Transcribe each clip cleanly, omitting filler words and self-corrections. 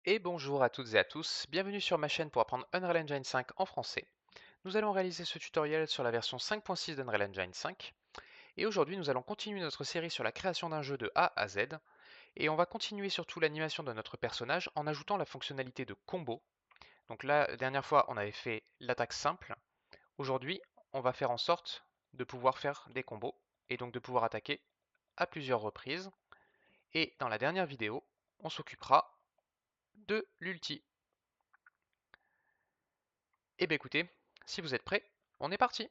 Et bonjour à toutes et à tous, bienvenue sur ma chaîne pour apprendre Unreal Engine 5 en français. Nous allons réaliser ce tutoriel sur la version 5.6 d'Unreal Engine 5. Et aujourd'hui nous allons continuer notre série sur la création d'un jeu de A à Z. Et on va continuer surtout l'animation de notre personnage en ajoutant la fonctionnalité de combo. Donc là, la dernière fois on avait fait l'attaque simple. Aujourd'hui on va faire en sorte de pouvoir faire des combos et donc de pouvoir attaquer à plusieurs reprises. Et dans la dernière vidéo, on s'occupera de l'ulti. Eh bien écoutez, si vous êtes prêts, on est parti.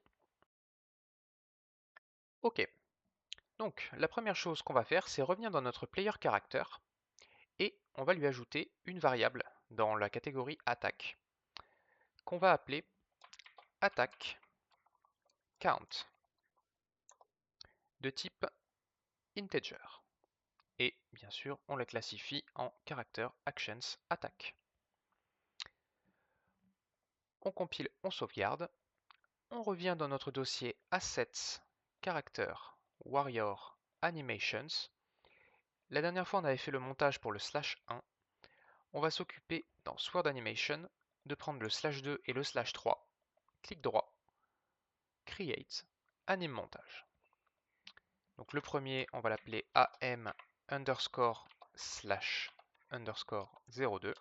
Ok, donc la première chose qu'on va faire, c'est revenir dans notre player character et on va lui ajouter une variable dans la catégorie attaque qu'on va appeler attaque count de type integer. Et bien sûr, on la classifie en character actions attack. On compile, on sauvegarde, on revient dans notre dossier assets character warrior animations. La dernière fois, on avait fait le montage pour le /1. On va s'occuper dans Sword Animation de prendre le /2 et le /3, clic droit, Create, Anime Montage. Donc le premier, on va l'appeler AM underscore slash underscore 02.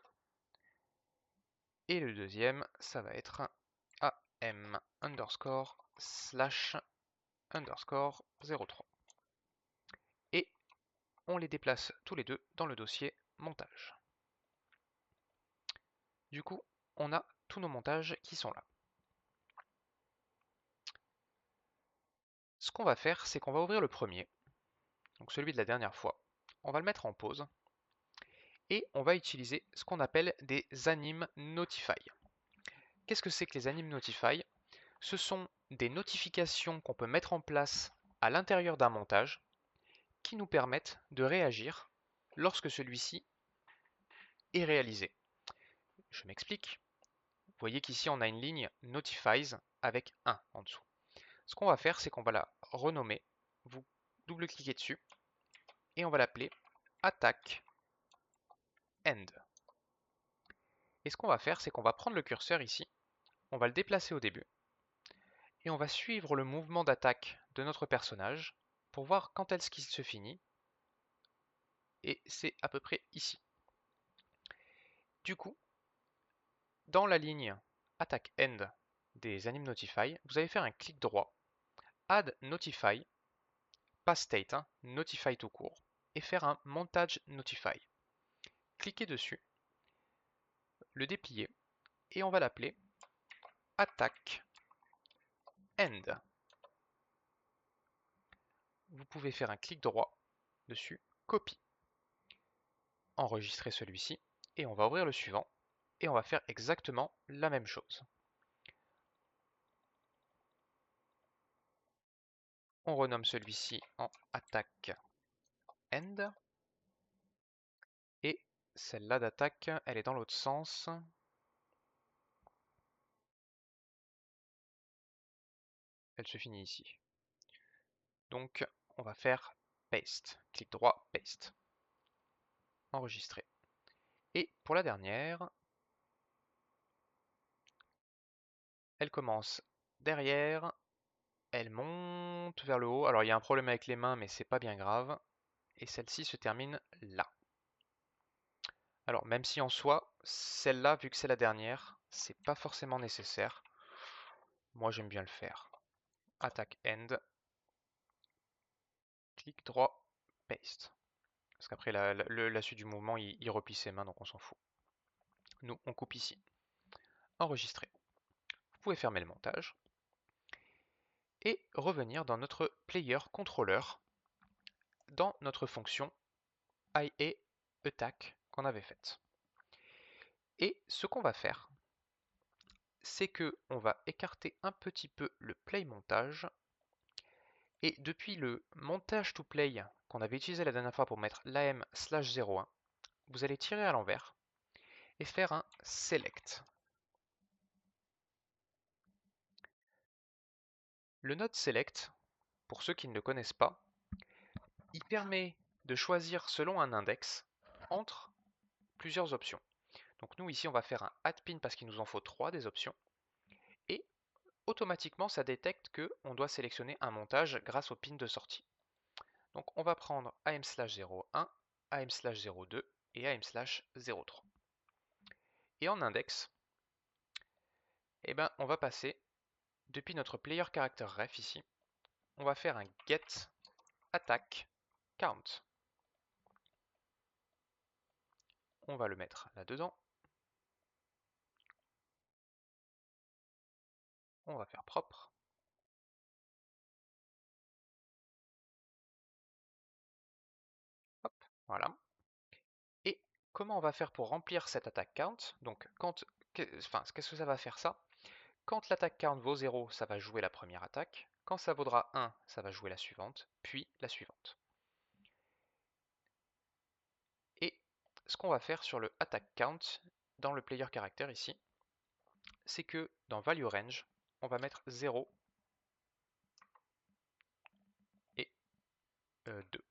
Et le deuxième, ça va être AM underscore slash underscore 03. Et on les déplace tous les deux dans le dossier montage. Du coup, on a tous nos montages qui sont là. Ce qu'on va faire, c'est qu'on va ouvrir le premier, donc celui de la dernière fois. On va le mettre en pause et on va utiliser ce qu'on appelle des Anim Notify. Qu'est-ce que c'est que les Anim Notify? Ce sont des notifications qu'on peut mettre en place à l'intérieur d'un montage qui nous permettent de réagir lorsque celui-ci est réalisé. Je m'explique. Vous voyez qu'ici on a une ligne Notifies avec 1 en dessous. Ce qu'on va faire, c'est qu'on va la renommer. Vous double-cliquez dessus et on va l'appeler Attack End. Et ce qu'on va faire, c'est qu'on va prendre le curseur ici, on va le déplacer au début, et on va suivre le mouvement d'attaque de notre personnage pour voir quand est-ce qu'il se finit, et c'est à peu près ici. Du coup, dans la ligne Attack End des Anim Notify, vous allez faire un clic droit, Add Notify, pas State, Notify tout court, et faire un Montage Notify. Cliquez dessus, le déplier, et on va l'appeler Attack End. Vous pouvez faire un clic droit dessus, copie, enregistrer celui-ci, et on va ouvrir le suivant, et on va faire exactement la même chose. On renomme celui-ci en attaque end, et celle-là d'attaque, elle est dans l'autre sens. Elle se finit ici. Donc on va faire paste, clic droit, paste, enregistrer. Et pour la dernière, elle commence derrière, elle monte vers le haut. Alors il y a un problème avec les mains, mais c'est pas bien grave. Et celle-ci se termine là. Alors même si en soi, celle-là, vu que c'est la dernière, c'est pas forcément nécessaire. Moi j'aime bien le faire. Attack end, clic droit, paste. Parce qu'après la suite du mouvement, il replie ses mains, donc on s'en fout. Nous, on coupe ici. Enregistrer. Vous pouvez fermer le montage. Et revenir dans notre player controller, dans notre fonction IA attack qu'on avait faite. Et ce qu'on va faire, c'est que on va écarter un petit peu le play montage. Et depuis le montage to play qu'on avait utilisé la dernière fois pour mettre l'AM/01, vous allez tirer à l'envers et faire un select. Le node select, pour ceux qui ne le connaissent pas, il permet de choisir selon un index entre plusieurs options. Donc nous ici on va faire un add pin parce qu'il nous en faut 3 des options. Et automatiquement ça détecte qu'on doit sélectionner un montage grâce au pin de sortie. Donc on va prendre am/01, am/02 et am/03. Et en index, eh ben, on va passer, depuis notre player character ref ici, on va faire un get attack count. On va le mettre là-dedans. On va faire propre. Hop, voilà. Et comment on va faire pour remplir cette attack count? Donc, qu'est-ce que ça va faire ça? Quand l'attaque count vaut 0, ça va jouer la première attaque. Quand ça vaudra 1, ça va jouer la suivante, puis la suivante. Et ce qu'on va faire sur le attack count dans le player character ici, c'est que dans value range, on va mettre 0 et 2.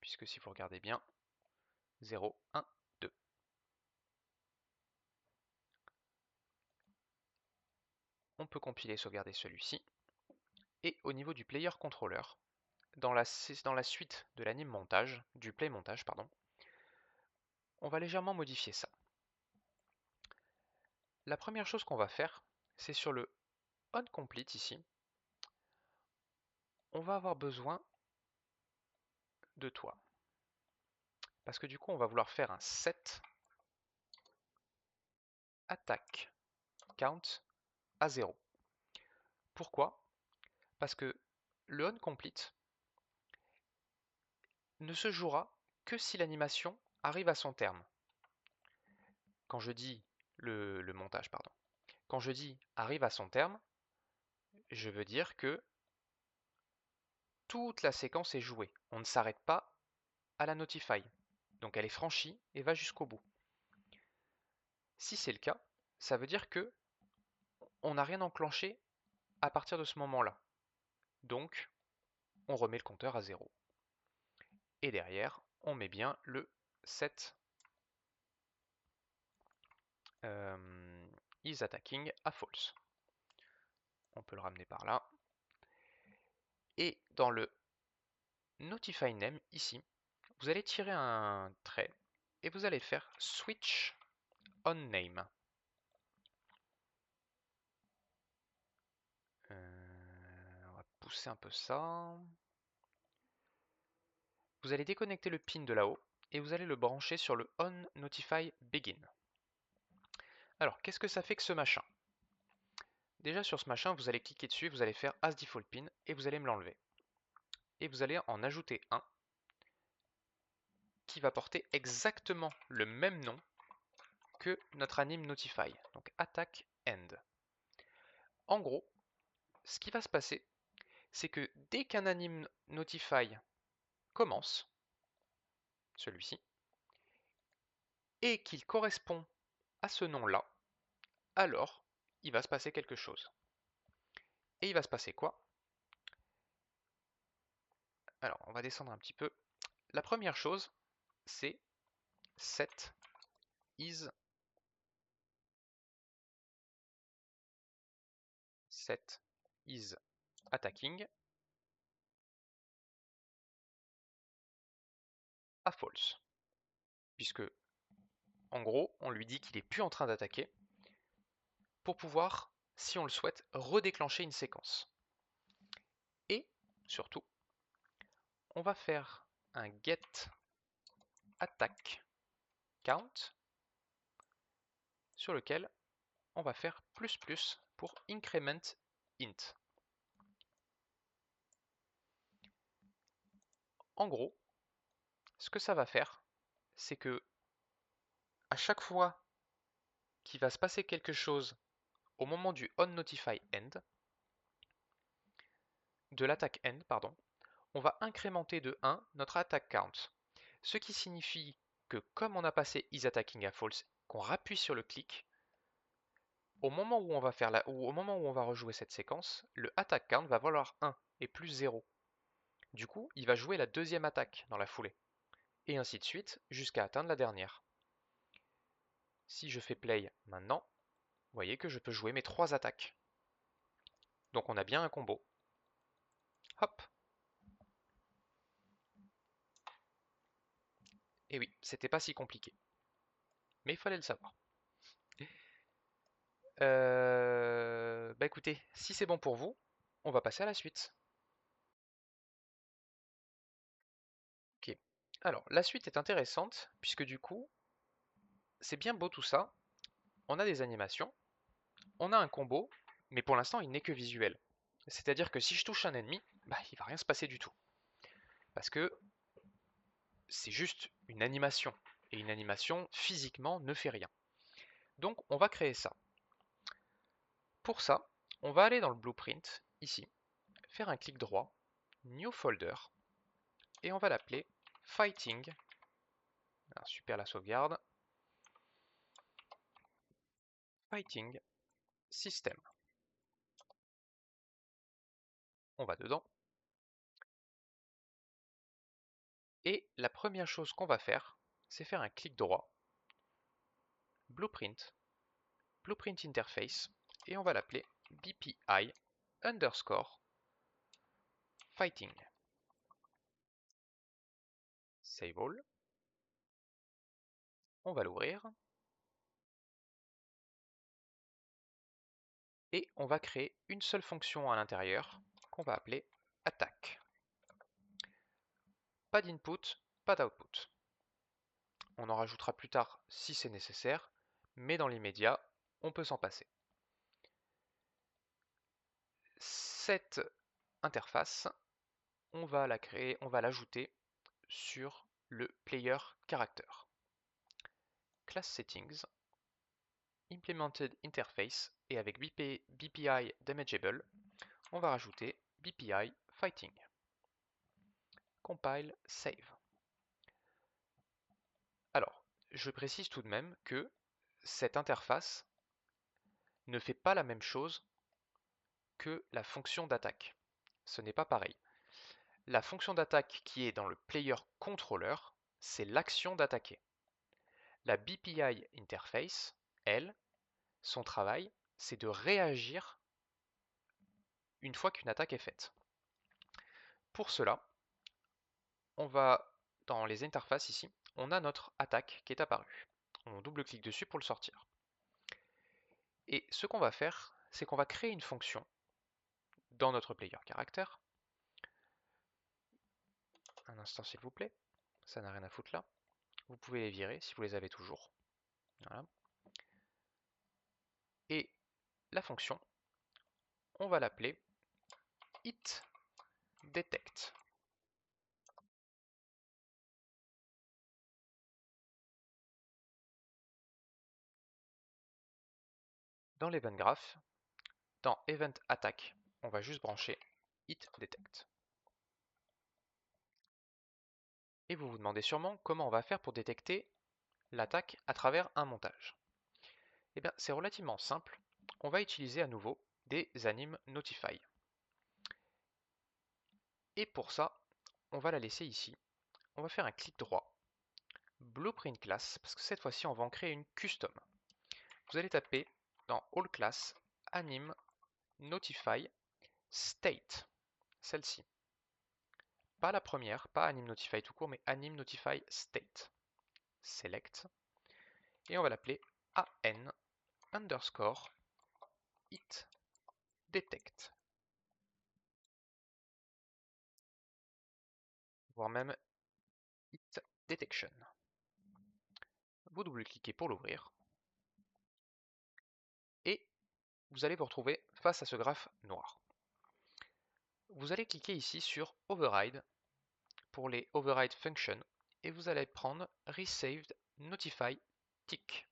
Puisque si vous regardez bien, 0, 1, 2. On peut compiler et sauvegarder celui-ci. Et au niveau du player controller, dans la suite de l'anime montage, du play montage, pardon, on va légèrement modifier ça. La première chose qu'on va faire, c'est sur le onComplete ici, on va avoir besoin de toi. Parce que du coup, on va vouloir faire un set attack count à 0. Pourquoi? Parce que le onComplete ne se jouera que si l'animation arrive à son terme. Quand je dis le montage, pardon. Quand je dis arrive à son terme, je veux dire que toute la séquence est jouée. On ne s'arrête pas à la notify. Donc elle est franchie et va jusqu'au bout. Si c'est le cas, ça veut dire que on n'a rien enclenché à partir de ce moment-là. Donc, on remet le compteur à 0. Et derrière, on met bien le set is attacking à false. On peut le ramener par là. Et dans le notify name, ici, vous allez tirer un trait et vous allez faire switch on name. On va pousser un peu ça. Vous allez déconnecter le pin de là-haut et vous allez le brancher sur le on notify begin. Alors, qu'est-ce que ça fait que ce machin? Déjà sur ce machin, vous allez cliquer dessus, vous allez faire as default pin et vous allez me l'enlever. Et vous allez en ajouter un qui va porter exactement le même nom que notre anime notify, donc attack end. En gros, ce qui va se passer, c'est que dès qu'un anime notify commence, celui-ci, et qu'il correspond à ce nom-là, alors il va se passer quelque chose. Et il va se passer quoi? Alors, on va descendre un petit peu. La première chose, c'est set is attacking à false. Puisque, en gros, on lui dit qu'il n'est plus en train d'attaquer pour pouvoir, si on le souhaite, redéclencher une séquence. Et, surtout, on va faire un get attack count sur lequel on va faire plus pour increment int. En gros, ce que ça va faire, c'est que à chaque fois qu'il va se passer quelque chose au moment du onNotify end, de l'attaque end, pardon, on va incrémenter de 1 notre attack count. Ce qui signifie que comme on a passé isAttacking à false, qu'on rappuie sur le clic, au moment où on va au moment où on va rejouer cette séquence, le attack count va valoir 1 et plus 0. Du coup, il va jouer la deuxième attaque dans la foulée. Et ainsi de suite, jusqu'à atteindre la dernière. Si je fais play maintenant, vous voyez que je peux jouer mes 3 attaques. Donc on a bien un combo. Hop. Et oui, c'était pas si compliqué. Mais il fallait le savoir. Bah écoutez, si c'est bon pour vous, on va passer à la suite. Ok. Alors, la suite est intéressante, puisque du coup, c'est bien beau tout ça. On a des animations, on a un combo, mais pour l'instant, il n'est que visuel. C'est-à-dire que si je touche un ennemi, bah, il va rien se passer du tout. Parce que c'est juste une animation. Et une animation, physiquement, ne fait rien. Donc, on va créer ça. Pour ça, on va aller dans le blueprint, ici, faire un clic droit, New Folder, et on va l'appeler Fighting. Alors, super la sauvegarde. Fighting System. On va dedans. Et la première chose qu'on va faire, c'est faire un clic droit, Blueprint, Blueprint Interface, et on va l'appeler BPI underscore Fighting. Save all. On va l'ouvrir. Et on va créer une seule fonction à l'intérieur qu'on va appeler attaque. Pas d'input, pas d'output. On en rajoutera plus tard si c'est nécessaire, mais dans l'immédiat, on peut s'en passer. Cette interface, on va la créer, on va l'ajouter sur le player character. Class settings, implemented interface, et avec BPI damageable, on va rajouter BPI fighting. Compile, save. Alors, je précise tout de même que cette interface ne fait pas la même chose que la fonction d'attaque. Ce n'est pas pareil. La fonction d'attaque qui est dans le player controller, c'est l'action d'attaquer. La BPI interface, elle, son travail, c'est de réagir une fois qu'une attaque est faite. Pour cela, on va dans les interfaces ici, on a notre attaque qui est apparue. On double-clique dessus pour le sortir. Et ce qu'on va faire, c'est qu'on va créer une fonction dans notre player character. Un instant s'il vous plaît, ça n'a rien à foutre là. Vous pouvez les virer si vous les avez toujours. Voilà. Et la fonction, on va l'appeler hitDetect. Dans l'event graph, dans event attack, on va juste brancher hitDetect. Et vous vous demandez sûrement comment on va faire pour détecter l'attaque à travers un montage. Eh bien, c'est relativement simple. On va utiliser à nouveau des anim notify. Et pour ça, on va la laisser ici. On va faire un clic droit, blueprint class, parce que cette fois-ci, on va en créer une custom. Vous allez taper dans all class anim notify state, celle-ci. Pas la première, pas anim notify tout court, mais anim notify state. Select. Et on va l'appeler an underscore it detect. Voire même it detection. Vous double-cliquez pour l'ouvrir. Et vous allez vous retrouver face à ce graphe noir. Vous allez cliquer ici sur Override pour les Override Functions et vous allez prendre Resaved Notify Tick.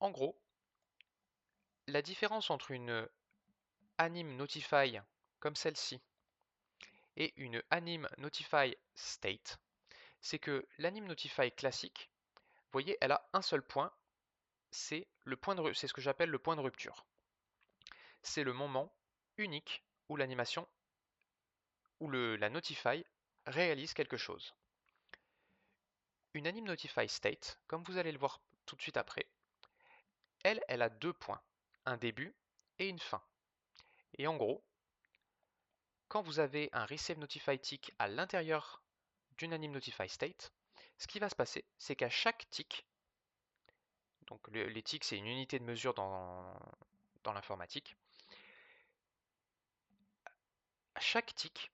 En gros, la différence entre une anim notify comme celle-ci et une anim notify state, c'est que l'anim notify classique, vous voyez, elle a un seul point, c'est ce que j'appelle le point de rupture. C'est le moment unique où l'animation, où la notify réalise quelque chose. Une anim notify state, comme vous allez le voir tout de suite après, elle a 2 points, un début et une fin. Et en gros, quand vous avez un receive notify tick à l'intérieur d'une anim notify state, ce qui va se passer, c'est qu'à chaque tick, donc les ticks c'est une unité de mesure dans l'informatique, à chaque tick,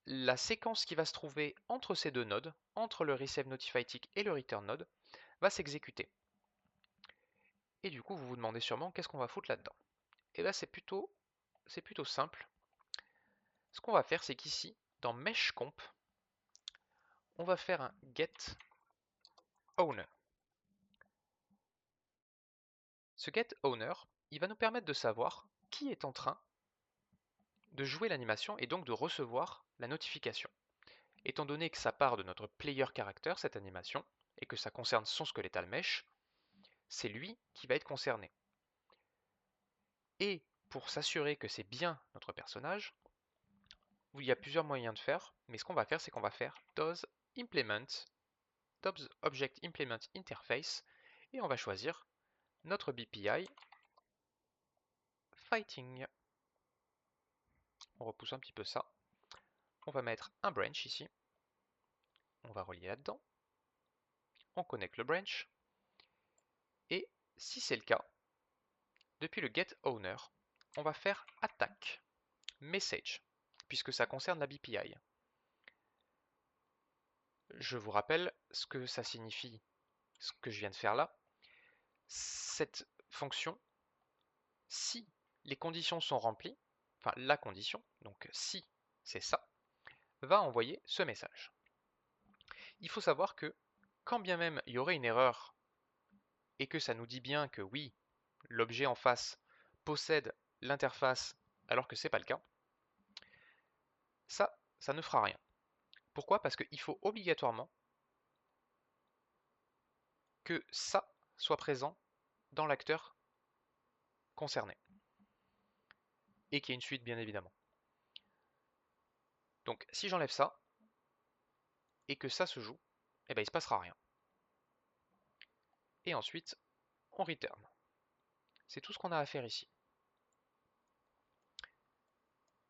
la séquence qui va se trouver entre ces deux nodes, entre le receive notify tick et le return node, va s'exécuter. Et du coup, vous vous demandez sûrement qu'est-ce qu'on va foutre là-dedans. Et là, c'est plutôt simple. Ce qu'on va faire, c'est qu'ici, dans meshcomp, on va faire un get owner. Ce get owner, il va nous permettre de savoir qui est en train de jouer l'animation et donc de recevoir la notification. Étant donné que ça part de notre player character, cette animation, et que ça concerne son skeletal mesh, c'est lui qui va être concerné. Et pour s'assurer que c'est bien notre personnage, il y a plusieurs moyens de faire, mais ce qu'on va faire, c'est qu'on va faire does object implement interface, et on va choisir notre BPI fighting. On repousse un petit peu ça. On va mettre un branch ici. On va relier là-dedans. On connecte le branch. Et si c'est le cas, depuis le get owner, on va faire attack message, puisque ça concerne la BPI. Je vous rappelle ce que ça signifie, ce que je viens de faire là. Cette fonction, si les conditions sont remplies, enfin la condition, donc si c'est ça, va envoyer ce message. Il faut savoir que quand bien même il y aurait une erreur et que ça nous dit bien que oui, l'objet en face possède l'interface alors que ce n'est pas le cas, ça ne fera rien. Pourquoi? Parce qu'il faut obligatoirement que ça soit présent dans l'acteur concerné. Et qu'il y ait une suite bien évidemment. Donc si j'enlève ça, et que ça se joue, eh ben, il ne se passera rien. Et ensuite, on return. C'est tout ce qu'on a à faire ici.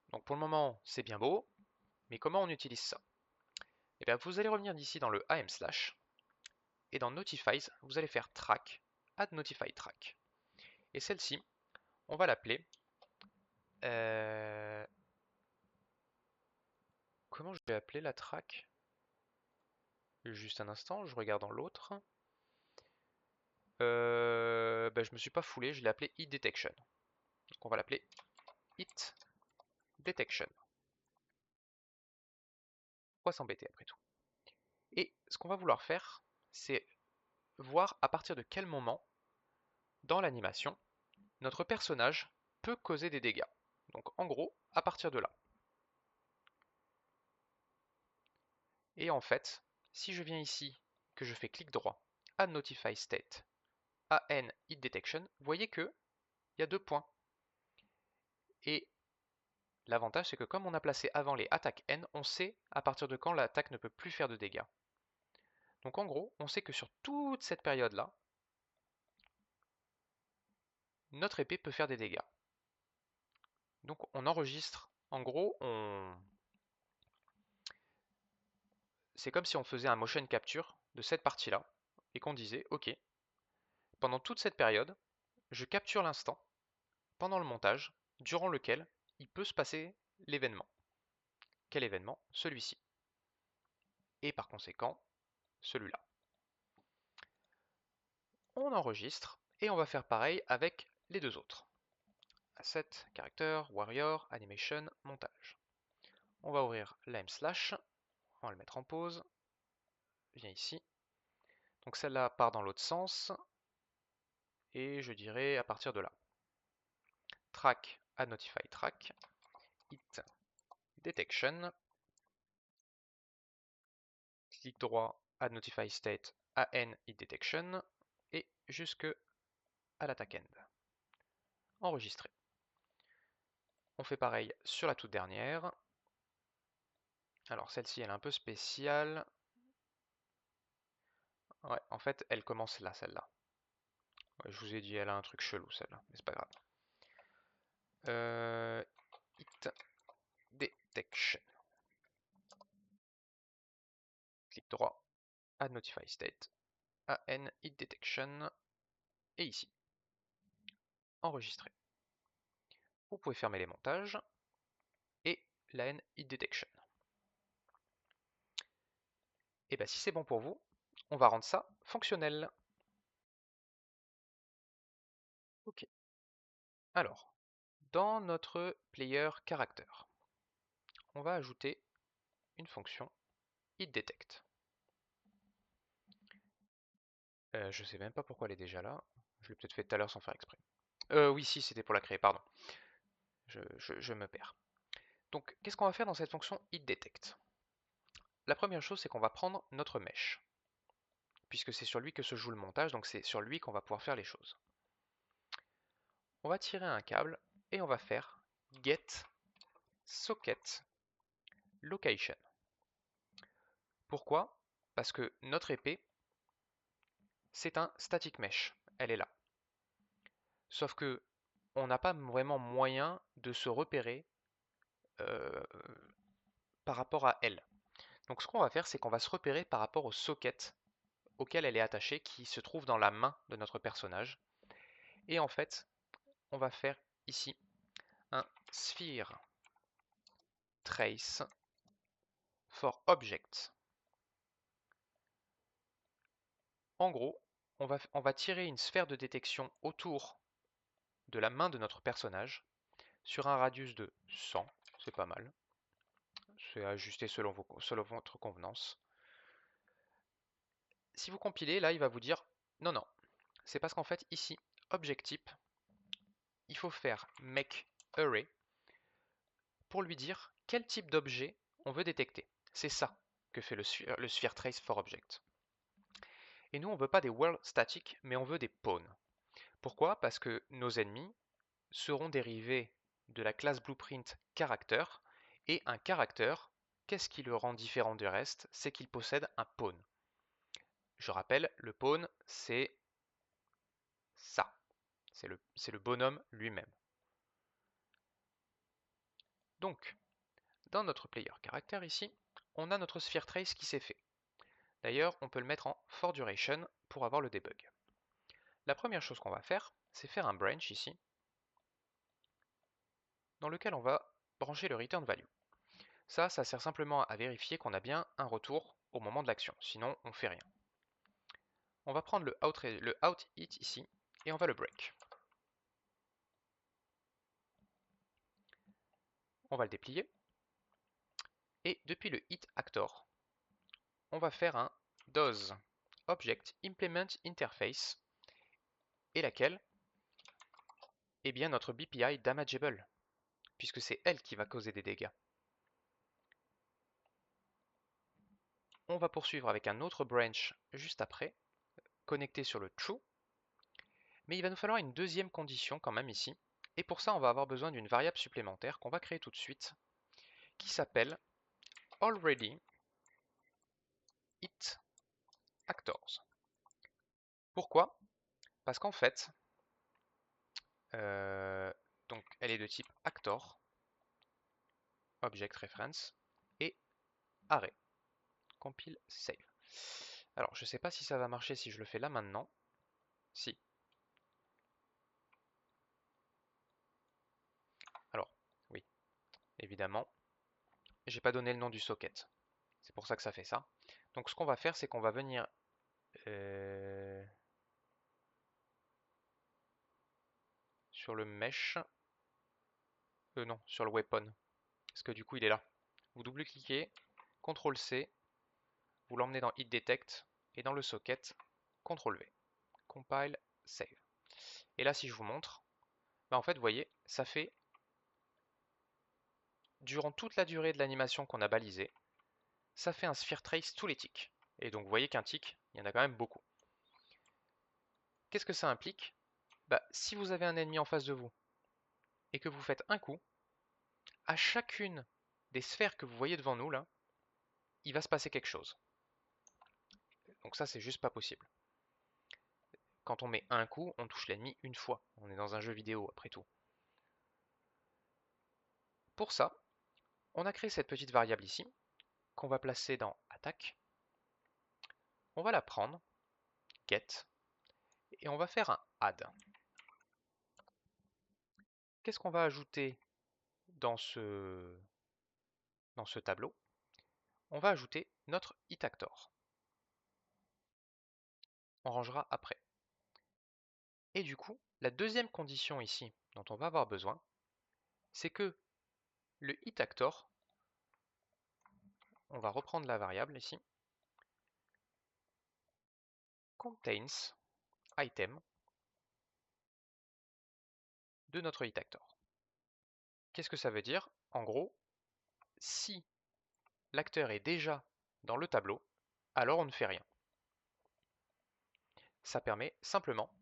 Donc pour le moment, c'est bien beau, mais comment on utilise ça? Eh bien, vous allez revenir d'ici dans le am/, et dans notifies, vous allez faire track, add notify track. Et celle-ci, on va l'appeler... Comment je vais appeler la track? Juste un instant, je regarde dans l'autre. Je me suis pas foulé, je l'ai appelé hit detection. Donc on va l'appeler hit detection. Pourquoi s'embêter après tout? Et ce qu'on va vouloir faire, c'est voir à partir de quel moment, dans l'animation, notre personnage peut causer des dégâts. Donc en gros, à partir de là. Et en fait, si je viens ici, que je fais clic droit, Add Notify State, AN Hit Detection, vous voyez qu'il y a 2 points. Et l'avantage, c'est que comme on a placé avant les attaques N, on sait à partir de quand l'attaque ne peut plus faire de dégâts. Donc en gros, on sait que sur toute cette période-là, notre épée peut faire des dégâts. Donc on enregistre, en gros, c'est comme si on faisait un motion capture de cette partie-là, et qu'on disait, ok, pendant toute cette période, je capture l'instant, pendant le montage, durant lequel il peut se passer l'événement. Quel événement? Celui-ci. Et par conséquent, celui-là. On enregistre, et on va faire pareil avec les deux autres. Asset, character, warrior, animation, montage. On va ouvrir l'am/, on va le mettre en pause, viens ici. Donc celle-là part dans l'autre sens, et je dirais à partir de là. Track, add notify track, hit detection, clic droit, add notify state, an hit detection, et jusque à l'attaque end. Enregistré. On fait pareil sur la toute dernière. Alors celle-ci elle est un peu spéciale. Ouais, en fait, elle commence là, celle-là. Ouais, je vous ai dit, elle a un truc chelou, celle-là, mais c'est pas grave. Hit detection. Clic droit, add notify state, AN hit detection, et ici, enregistrer. Vous pouvez fermer les montages, et la N hit detection. Et bien si c'est bon pour vous, on va rendre ça fonctionnel. Ok. Alors, dans notre player character, on va ajouter une fonction hitDetect. Je sais même pas pourquoi elle est déjà là. Je l'ai peut-être fait tout à l'heure sans faire exprès. Oui, si, c'était pour la créer, pardon. Je me perds. Donc, qu'est-ce qu'on va faire dans cette fonction hitDetect? La première chose, c'est qu'on va prendre notre mesh, puisque c'est sur lui que se joue le montage, donc c'est sur lui qu'on va pouvoir faire les choses. On va tirer un câble et on va faire get socket location. Pourquoi? Parce que notre épée, c'est un static mesh, elle est là. Sauf que on n'a pas vraiment moyen de se repérer euh, par rapport à elle. Donc ce qu'on va faire, c'est qu'on va se repérer par rapport au socket auquel elle est attachée, qui se trouve dans la main de notre personnage. Et en fait, on va faire ici un sphere trace for object. En gros, on va tirer une sphère de détection autour de la main de notre personnage sur un radius de 100, c'est pas mal. C'est ajusté selon votre convenance. Si vous compilez, là, il va vous dire non, non. C'est parce qu'en fait, ici, object type, il faut faire make array pour lui dire quel type d'objet on veut détecter. C'est ça que fait le sphere trace for object. Et nous, on veut pas des world static, mais on veut des pawns. Pourquoi? Parce que nos ennemis seront dérivés de la classe blueprint character, et un character, qu'est-ce qui le rend différent du reste? C'est qu'il possède un pawn. Je rappelle, le pawn, c'est ça. C'est le bonhomme lui-même. Donc, dans notre player character ici, on a notre sphere trace qui s'est fait. D'ailleurs, on peut le mettre en for duration pour avoir le debug. La première chose qu'on va faire, c'est faire un branch ici, dans lequel on va brancher le return value. Ça sert simplement à vérifier qu'on a bien un retour au moment de l'action, sinon on fait rien. On va prendre le out hit ici, et on va le break. On va le déplier, et depuis le hit actor, on va faire un does object implement interface, et laquelle? Eh bien notre BPI damageable, puisque c'est elle qui va causer des dégâts. On va poursuivre avec un autre branch juste après, connecté sur le true, mais il va nous falloir une deuxième condition quand même ici, et pour ça on va avoir besoin d'une variable supplémentaire qu'on va créer tout de suite, qui s'appelle already hit actors. Pourquoi? Parce qu'en fait, donc elle est de type actor, object reference, et array, compile save. Alors je ne sais pas si ça va marcher si je le fais là maintenant. Si. Alors, oui, évidemment, j'ai pas donné le nom du socket. C'est pour ça que ça fait ça. Donc ce qu'on va faire, c'est qu'on va venir sur le mesh, non, sur le weapon, parce que du coup il est là. Vous double-cliquez, CTRL-C, vous l'emmenez dans Hit Detect, et dans le socket, CTRL-V, compile, save. Et là si je vous montre, bah en fait vous voyez, ça fait, durant toute la durée de l'animation qu'on a balisée, ça fait un sphere trace tous les ticks. Et donc vous voyez qu'un tick, il y en a quand même beaucoup. Qu'est-ce que ça implique? Bah, si vous avez un ennemi en face de vous, et que vous faites un coup, à chacune des sphères que vous voyez devant nous là, il va se passer quelque chose. Donc ça, c'est juste pas possible. Quand on met un coup, on touche l'ennemi une fois. On est dans un jeu vidéo, après tout. Pour ça, on a créé cette petite variable ici, qu'on va placer dans attaque. On va la prendre, get, et on va faire un add. Qu'est-ce qu'on va ajouter dans ce tableau? On va ajouter notre hit actor. On rangera après. Et du coup, la deuxième condition ici dont on va avoir besoin, c'est que le hit actor, on va reprendre la variable ici, contains item de notre hit actor. Qu'est-ce que ça veut dire? En gros, si l'acteur est déjà dans le tableau, alors on ne fait rien. Ça permet simplement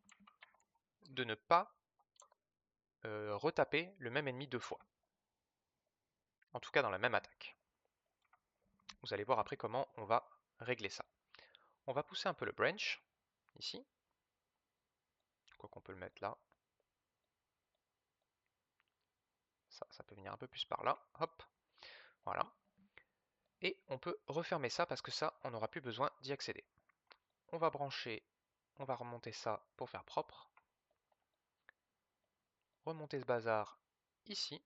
de ne pas retaper le même ennemi deux fois. En tout cas dans la même attaque. Vous allez voir après comment on va régler ça. On va pousser un peu le branch, ici. Quoi qu'on peut le mettre là. Ça peut venir un peu plus par là. Hop, voilà. Et on peut refermer ça parce que ça, on n'aura plus besoin d'y accéder. On va brancher, on va remonter ça pour faire propre. Remonter ce bazar ici.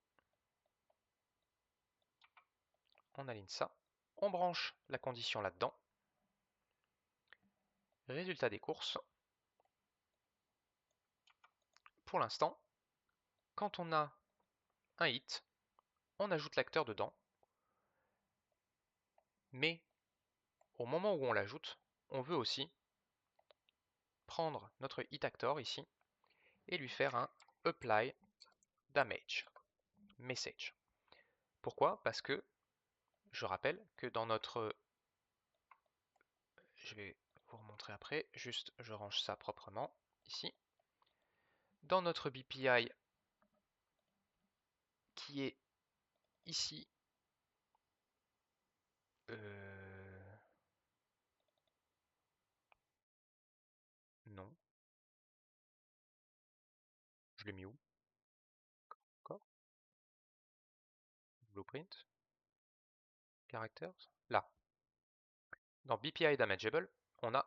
On aligne ça. On branche la condition là-dedans. Résultat des courses. Pour l'instant, quand on a un hit, on ajoute l'acteur dedans. Mais au moment où on l'ajoute, on veut aussi prendre notre hit actor ici et lui faire un apply damage message. Pourquoi? Parce que je rappelle que dans notre... Je vais vous remontrer après, juste je range ça proprement ici. Dans notre BPI qui est ici, non, je l'ai mis où? Encore? Blueprint? Characters? Là. Dans BPI damageable, on a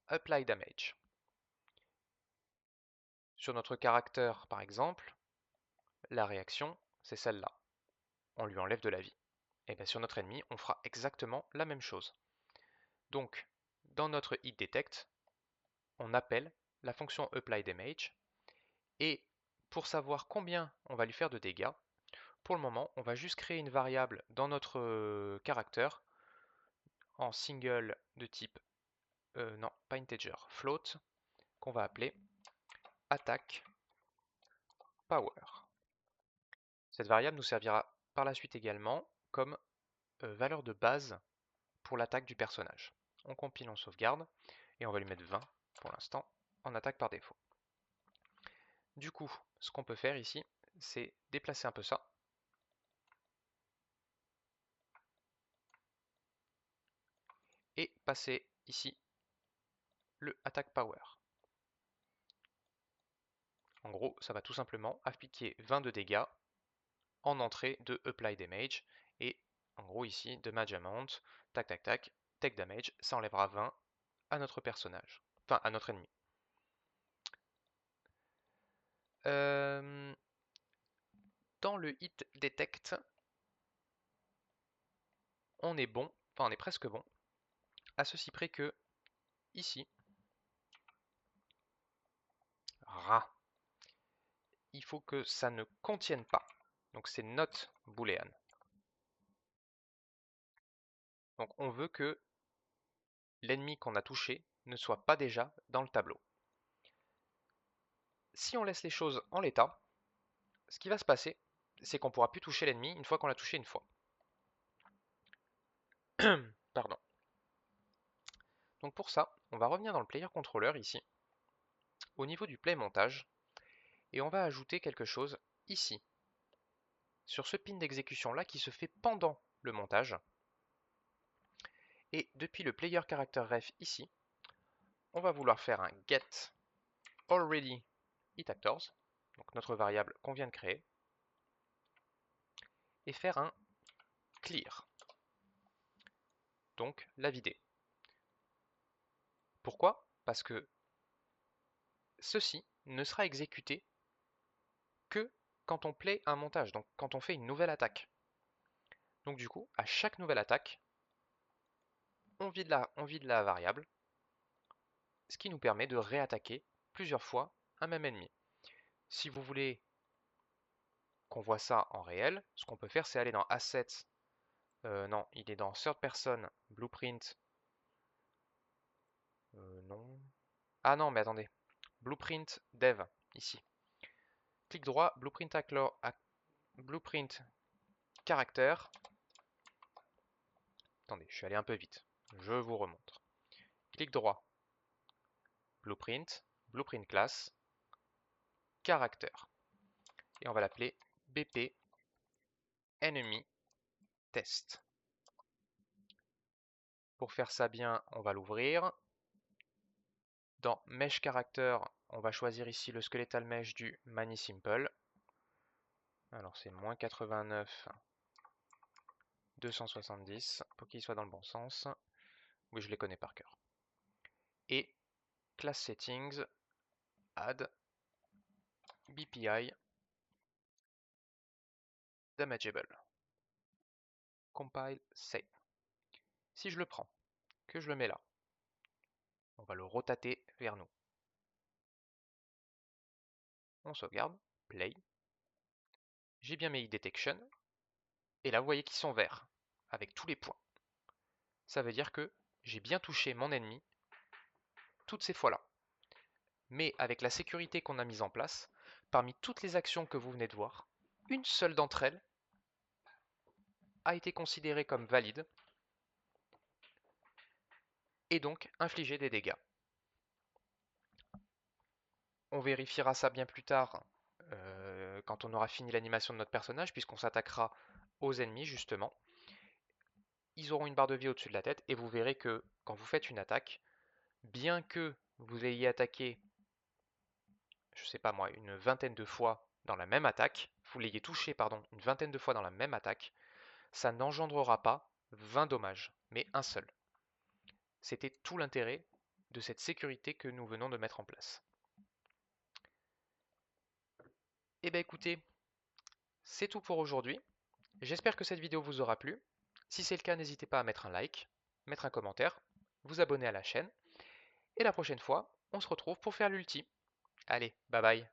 apply damage. Sur notre caractère, par exemple, la réaction, c'est celle-là. On lui enlève de la vie. Et bien sur notre ennemi, on fera exactement la même chose. Donc, dans notre hit detect, on appelle la fonction apply damage. Et pour savoir combien on va lui faire de dégâts, pour le moment, on va juste créer une variable dans notre caractère en single de type, non, pas integer, float, qu'on va appeler attack power. Cette variable nous servira par la suite également comme valeur de base pour l'attaque du personnage. On compile, on sauvegarde, et on va lui mettre 20 pour l'instant en attaque par défaut. Du coup, ce qu'on peut faire ici, c'est déplacer un peu ça. Et passer ici le attack power. En gros, ça va tout simplement appliquer 20 de dégâts en entrée de apply damage. Et en gros ici, damage amount, tac tac tac, take damage, ça enlèvera 20 à notre personnage, enfin à notre ennemi. Dans le hit detect, on est bon, enfin on est presque bon, à ceci près que ici, il faut que ça ne contienne pas. Donc c'est not boolean. Donc on veut que l'ennemi qu'on a touché ne soit pas déjà dans le tableau. Si on laisse les choses en l'état, ce qui va se passer, c'est qu'on ne pourra plus toucher l'ennemi une fois qu'on l'a touché une fois. Pardon. Donc pour ça, on va revenir dans le player controller ici, au niveau du play montage, et on va ajouter quelque chose ici, sur ce pin d'exécution là qui se fait pendant le montage. Et depuis le player character ref ici, on va vouloir faire un get already it actors, donc notre variable qu'on vient de créer, et faire un clear, donc la vider. Pourquoi? Parce que ceci ne sera exécuté que quand on play un montage, donc quand on fait une nouvelle attaque. Donc du coup, à chaque nouvelle attaque, on vide la variable, ce qui nous permet de réattaquer plusieurs fois un même ennemi. Si vous voulez qu'on voit ça en réel, ce qu'on peut faire, c'est aller dans Assets. Non, il est dans Third Person, Blueprint. Non. Ah non, mais attendez. Blueprint Dev, ici. Clic droit, Blueprint Character. Attendez, je suis allé un peu vite. Je vous remontre. Clic droit, Blueprint, Blueprint Class, Character. Et on va l'appeler BP Enemy Test. Pour faire ça bien, on va l'ouvrir. Dans Mesh Character, on va choisir ici le Skeletal Mesh du ManiSimple. Alors c'est moins 89, 270, pour qu'il soit dans le bon sens. Oui, je les connais par cœur. Et Class Settings, Add, BPI, Damageable. Compile, Save. Si je le prends, que je le mets là, on va le rotater vers nous. On sauvegarde, Play. J'ai bien mes detection. Et là, vous voyez qu'ils sont verts, avec tous les points. Ça veut dire que j'ai bien touché mon ennemi toutes ces fois-là. Mais avec la sécurité qu'on a mise en place, parmi toutes les actions que vous venez de voir, une seule d'entre elles a été considérée comme valide et donc infliger des dégâts. On vérifiera ça bien plus tard quand on aura fini l'animation de notre personnage, puisqu'on s'attaquera aux ennemis justement. Ils auront une barre de vie au-dessus de la tête et vous verrez que quand vous faites une attaque, bien que vous ayez attaqué, je sais pas moi, une vingtaine de fois dans la même attaque, vous l'ayez touché, pardon, une vingtaine de fois dans la même attaque, ça n'engendrera pas 20 dommages, mais un seul. C'était tout l'intérêt de cette sécurité que nous venons de mettre en place. Eh bien écoutez, c'est tout pour aujourd'hui. J'espère que cette vidéo vous aura plu. Si c'est le cas, n'hésitez pas à mettre un like, mettre un commentaire, vous abonner à la chaîne. Et la prochaine fois, on se retrouve pour faire l'ulti. Allez, bye bye.